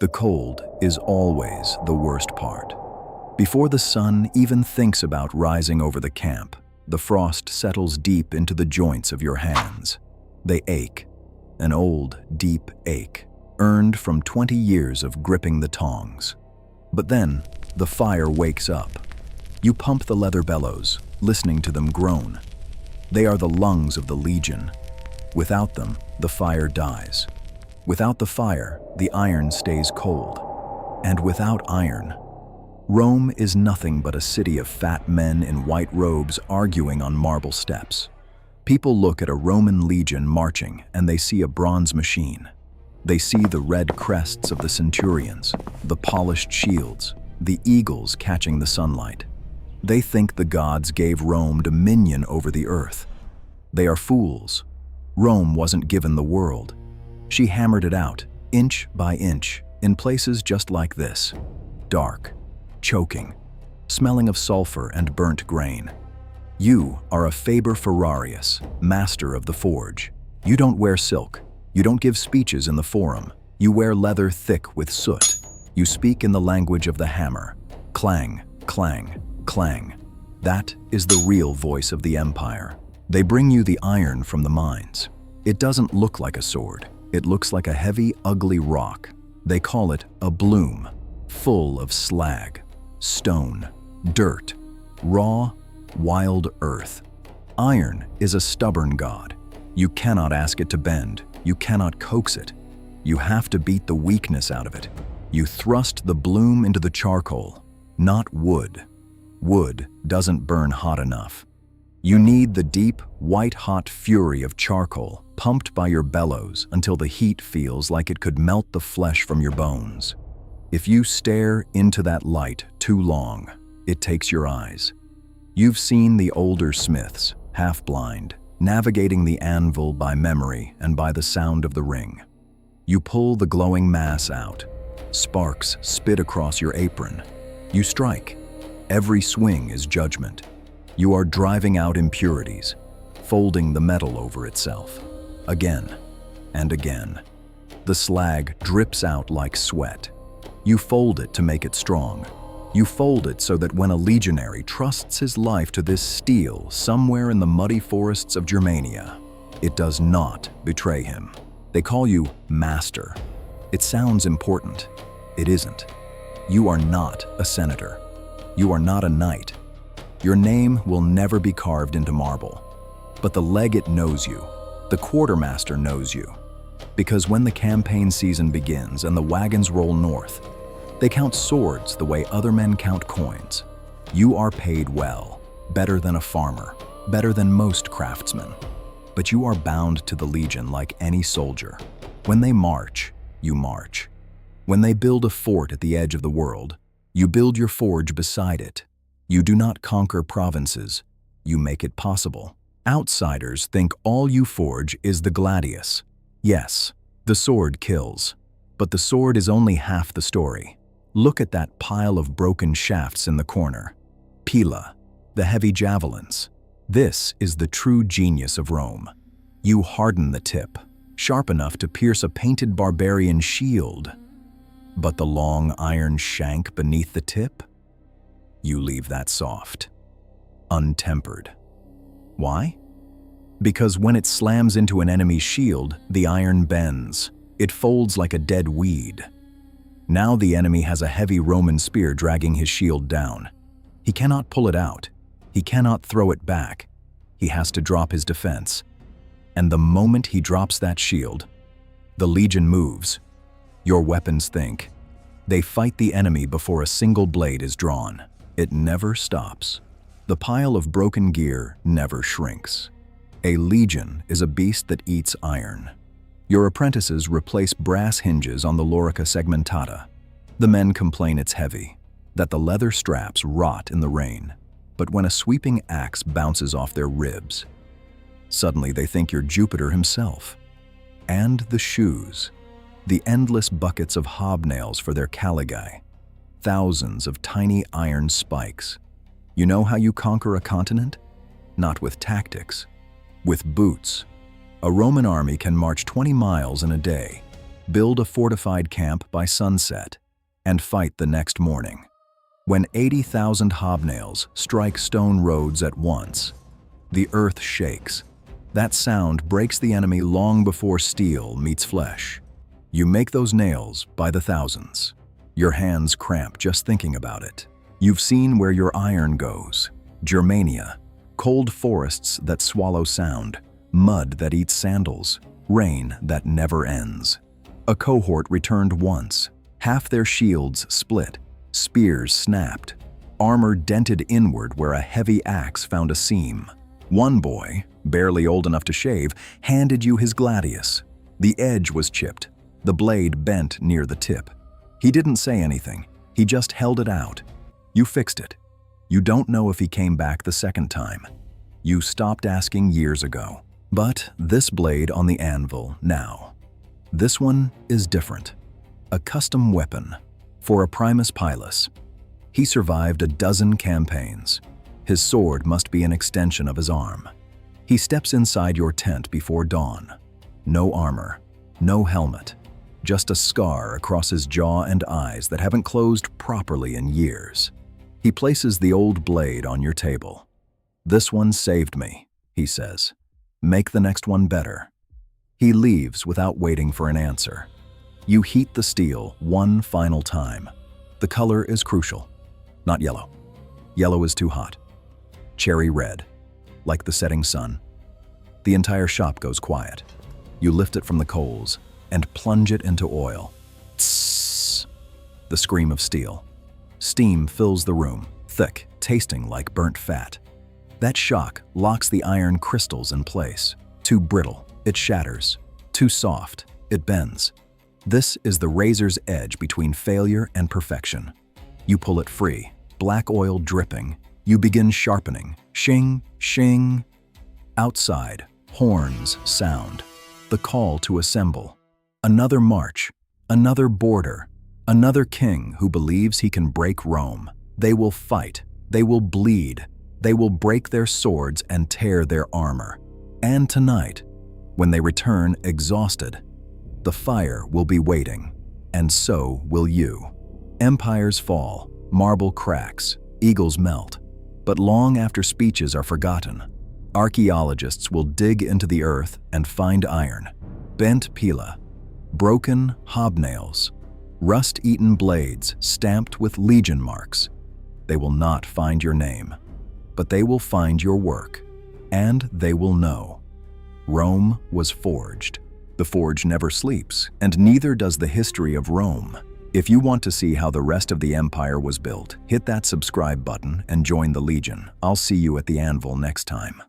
The cold is always the worst part. Before the sun even thinks about rising over the camp, the frost settles deep into the joints of your hands. They ache, an old, deep ache, earned from 20 years of gripping the tongs. But then, the fire wakes up. You pump the leather bellows, listening to them groan. They are the lungs of the Legion. Without them, the fire dies. Without the fire, the iron stays cold. And without iron, Rome is nothing but a city of fat men in white robes arguing on marble steps. People look at a Roman legion marching and they see a bronze machine. They see the red crests of the centurions, the polished shields, the eagles catching the sunlight. They think the gods gave Rome dominion over the earth. They are fools. Rome wasn't given the world. She hammered it out, inch by inch, in places just like this. Dark, choking, smelling of sulfur and burnt grain. You are a Faber Ferrarius, master of the forge. You don't wear silk. You don't give speeches in the forum. You wear leather thick with soot. You speak in the language of the hammer. Clang, clang, clang. That is the real voice of the empire. They bring you the iron from the mines. It doesn't look like a sword. It looks like a heavy, ugly rock. They call it a bloom, full of slag, stone, dirt, raw, wild earth. Iron is a stubborn god. You cannot ask it to bend. You cannot coax it. You have to beat the weakness out of it. You thrust the bloom into the charcoal, not wood. Wood doesn't burn hot enough. You need the deep, white-hot fury of charcoal pumped by your bellows until the heat feels like it could melt the flesh from your bones. If you stare into that light too long, it takes your eyes. You've seen the older smiths, half-blind, navigating the anvil by memory and by the sound of the ring. You pull the glowing mass out. Sparks spit across your apron. You strike. Every swing is judgment. You are driving out impurities, folding the metal over itself. Again and again. The slag drips out like sweat. You fold it to make it strong. You fold it so that when a legionary trusts his life to this steel somewhere in the muddy forests of Germania, it does not betray him. They call you master. It sounds important. It isn't. You are not a senator. You are not a knight. Your name will never be carved into marble. But the legate knows you. The quartermaster knows you. Because when the campaign season begins and the wagons roll north, they count swords the way other men count coins. You are paid well, better than a farmer, better than most craftsmen. But you are bound to the legion like any soldier. When they march, you march. When they build a fort at the edge of the world, you build your forge beside it. You do not conquer provinces, you make it possible. Outsiders think all you forge is the gladius. Yes, the sword kills, but the sword is only half the story. Look at that pile of broken shafts in the corner. Pila, the heavy javelins. This is the true genius of Rome. You harden the tip, sharp enough to pierce a painted barbarian shield. But the long iron shank beneath the tip? You leave that soft, untempered. Why? Because when it slams into an enemy's shield, the iron bends. It folds like a dead weed. Now the enemy has a heavy Roman spear dragging his shield down. He cannot pull it out. He cannot throw it back. He has to drop his defense. And the moment he drops that shield, the legion moves. Your weapons think. They fight the enemy before a single blade is drawn. It never stops. The pile of broken gear never shrinks. A legion is a beast that eats iron. Your apprentices replace brass hinges on the lorica segmentata. The men complain it's heavy, that the leather straps rot in the rain. But when a sweeping axe bounces off their ribs, suddenly they think you're Jupiter himself. And the shoes, the endless buckets of hobnails for their caligae, thousands of tiny iron spikes. You know how you conquer a continent? Not with tactics, with boots. A Roman army can march 20 miles in a day, Build a fortified camp by sunset, and fight the next morning. When 80,000 hobnails strike stone roads at once, the earth shakes. That sound breaks the enemy long before steel meets flesh. You make those nails by the thousands. Your hands cramp just thinking about it. You've seen where your iron goes. Germania, cold forests that swallow sound, mud that eats sandals, rain that never ends. A cohort returned once. Half their shields split, spears snapped, armor dented inward where a heavy axe found a seam. One boy, barely old enough to shave, handed you his gladius. The edge was chipped, the blade bent near the tip. He didn't say anything, he just held it out. You fixed it. You don't know if he came back the second time. You stopped asking years ago. But this blade on the anvil now. This one is different. A custom weapon for a Primus Pilus. He survived a dozen campaigns. His sword must be an extension of his arm. He steps inside your tent before dawn. No armor, no helmet, just a scar across his jaw and eyes that haven't closed properly in years. He places the old blade on your table. "This one saved me," he says. "Make the next one better." He leaves without waiting for an answer. You heat the steel one final time. The color is crucial. Not yellow. Yellow is too hot. Cherry red, like the setting sun. The entire shop goes quiet. You lift it from the coals and plunge it into oil. Tss! The scream of steel. Steam fills the room, thick, tasting like burnt fat. That shock locks the iron crystals in place. Too brittle, it shatters. Too soft, it bends. This is the razor's edge between failure and perfection. You pull it free, black oil dripping. You begin sharpening. Shing, shing. Outside, horns sound. The call to assemble. Another march, another border, another king who believes he can break Rome. They will fight, they will bleed, they will break their swords and tear their armor. And tonight, when they return exhausted, the fire will be waiting, and so will you. Empires fall, marble cracks, eagles melt, but long after speeches are forgotten, archaeologists will dig into the earth and find iron, bent pila, broken hobnails, rust-eaten blades stamped with legion marks. They will not find your name, but they will find your work, and they will know. Rome was forged. The forge never sleeps, and neither does the history of Rome. If you want to see how the rest of the empire was built, hit that subscribe button and join the Legion. I'll see you at the anvil next time.